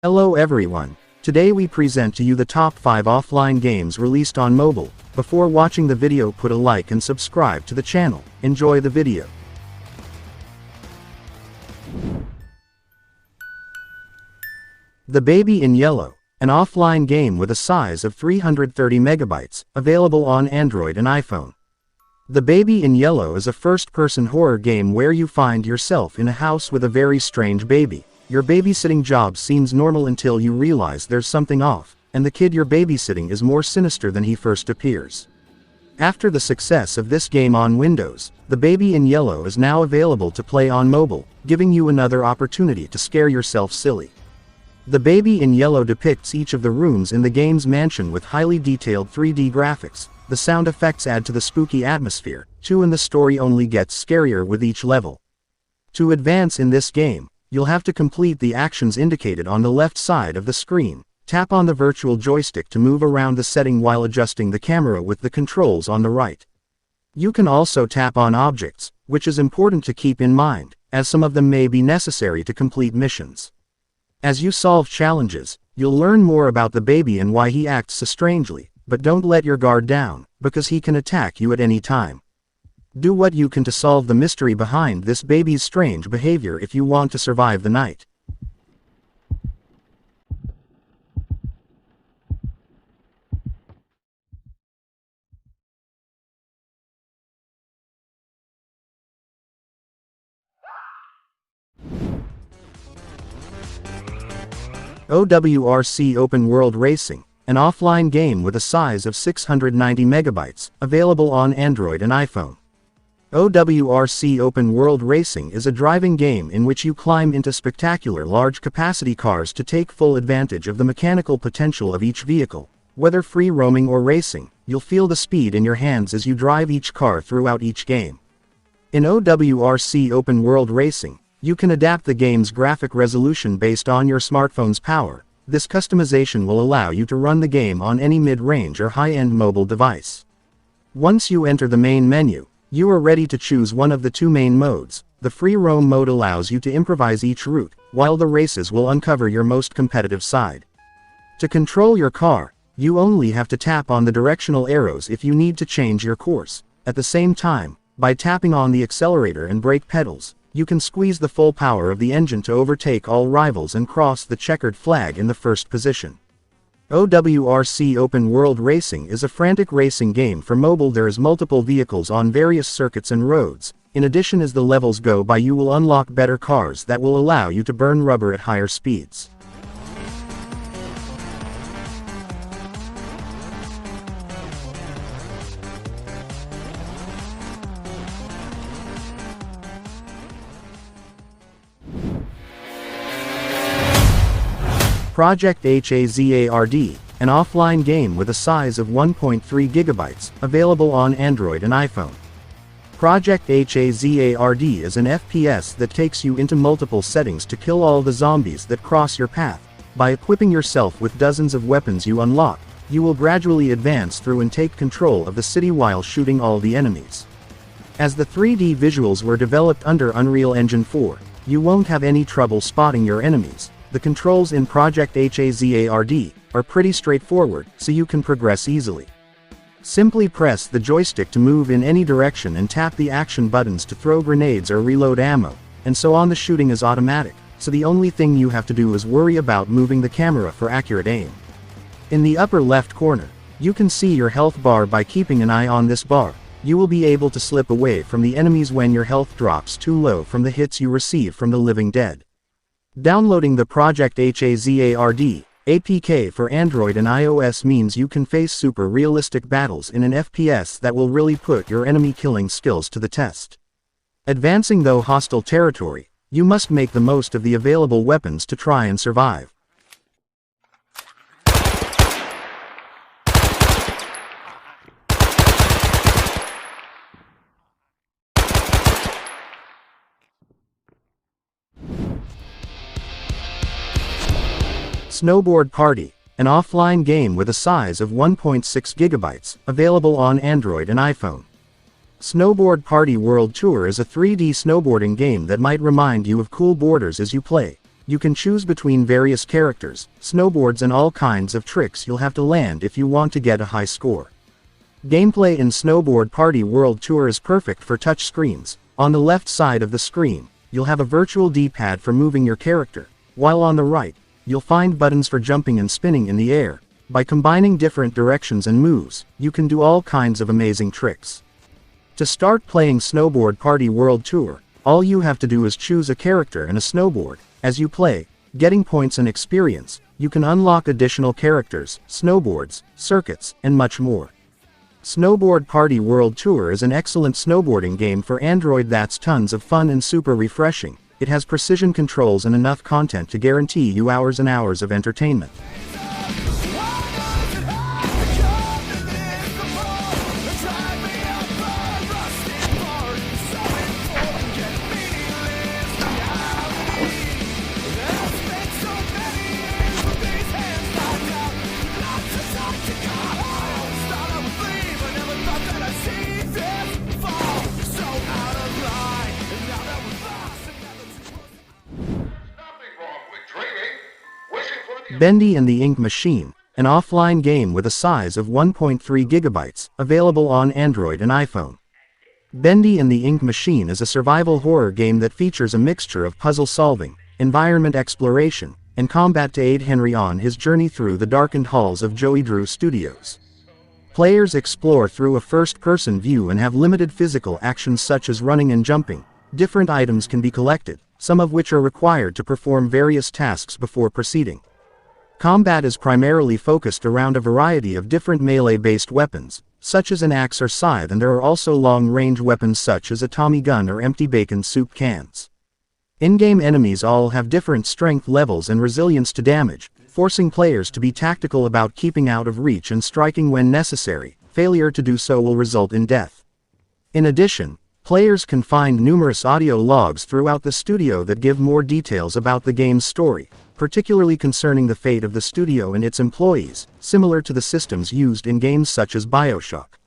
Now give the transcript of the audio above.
Hello everyone. Today we present to you the top 5 offline games released on mobile. Before watching the video, put a like and subscribe to the channel. Enjoy the video. The Baby in Yellow, an offline game with a size of 330 megabytes, available on Android and iPhone. The Baby in Yellow is a first-person horror game where you find yourself in a house with a very strange baby. Your babysitting job seems normal until you realize there's something off, and the kid you're babysitting is more sinister than he first appears. After the success of this game on Windows, The Baby in Yellow is now available to play on mobile, giving you another opportunity to scare yourself silly. The Baby in Yellow depicts each of the rooms in the game's mansion with highly detailed 3D graphics. The sound effects add to the spooky atmosphere, too, and the story only gets scarier with each level. To advance in this game, you'll have to complete the actions indicated on the left side of the screen. Tap on the virtual joystick to move around the setting while adjusting the camera with the controls on the right. You can also tap on objects, which is important to keep in mind, as some of them may be necessary to complete missions. As you solve challenges, you'll learn more about the baby and why he acts so strangely, but don't let your guard down, because he can attack you at any time. Do what you can to solve the mystery behind this baby's strange behavior if you want to survive the night. Owrc Open World Racing, an offline game with a size of 690 megabytes, available on Android and iPhone. Owrc Open World Racing is a driving game in which you climb into spectacular large-capacity cars to take full advantage of the mechanical potential of each vehicle. Whether free roaming or racing, you'll feel the speed in your hands as you drive each car throughout each game. In Owrc Open World Racing, you can adapt the game's graphic resolution based on your smartphone's power. This customization will allow you to run the game on any mid-range or high-end mobile device. Once you enter the main menu, you are ready to choose one of the two main modes. The free roam mode allows you to improvise each route, while the races will uncover your most competitive side. To control your car, you only have to tap on the directional arrows if you need to change your course. At the same time, by tapping on the accelerator and brake pedals, you can squeeze the full power of the engine to overtake all rivals and cross the checkered flag in the first position. Owrc Open World Racing is a frantic racing game for mobile. There is multiple vehicles on various circuits and roads. In addition, as the levels go by, you will unlock better cars that will allow you to burn rubber at higher speeds. Project Hazard, an offline game with a size of 1.3 gigabytes, available on Android and iPhone. Project Hazard is an FPS that takes you into multiple settings to kill all the zombies that cross your path. By equipping yourself with dozens of weapons you unlock, you will gradually advance through and take control of the city while shooting all the enemies. As the 3D visuals were developed under Unreal Engine 4, you won't have any trouble spotting your enemies. The controls in Project Hazard are pretty straightforward, so you can progress easily. Simply press the joystick to move in any direction and tap the action buttons to throw grenades or reload ammo, and so on. The shooting is automatic, so the only thing you have to do is worry about moving the camera for accurate aim. In the upper left corner, you can see your health bar. By keeping an eye on this bar, you will be able to slip away from the enemies when your health drops too low from the hits you receive from the living dead. Downloading the Project Hazard APK for Android and iOS means you can face super realistic battles in an FPS that will really put your enemy killing skills to the test. Advancing through hostile territory, you must make the most of the available weapons to try and survive. Snowboard Party, an offline game with a size of 1.6 gigabytes, available on Android and iPhone. Snowboard Party World Tour is a 3D snowboarding game that might remind you of cool borders as you play. You can choose between various characters, snowboards and all kinds of tricks you'll have to land if you want to get a high score. Gameplay in Snowboard Party World Tour is perfect for touch screens. On the left side of the screen, you'll have a virtual D-pad for moving your character, while on the right, you'll find buttons for jumping and spinning in the air. By combining different directions and moves, you can do all kinds of amazing tricks. To start playing Snowboard Party World Tour, all you have to do is choose a character and a snowboard. As you play, getting points and experience, you can unlock additional characters, snowboards, circuits, and much more. Snowboard Party World Tour is an excellent snowboarding game for Android that's tons of fun and super refreshing. It has precision controls and enough content to guarantee you hours and hours of entertainment. Bendy and the Ink Machine, an offline game with a size of 1.3 gigabytes, available on Android and iPhone. Bendy and the Ink Machine is a survival horror game that features a mixture of puzzle solving, environment exploration, and combat to aid Henry on his journey through the darkened halls of Joey Drew Studios. Players explore through a first-person view and have limited physical actions such as running and jumping. Different items can be collected, some of which are required to perform various tasks before proceeding. Combat is primarily focused around a variety of different melee-based weapons, such as an axe or scythe, and there are also long-range weapons such as a Tommy gun or empty bacon soup cans. In-game enemies all have different strength levels and resilience to damage, forcing players to be tactical about keeping out of reach and striking when necessary. Failure to do so will result in death. In addition, players can find numerous audio logs throughout the studio that give more details about the game's story, particularly concerning the fate of the studio and its employees, similar to the systems used in games such as BioShock.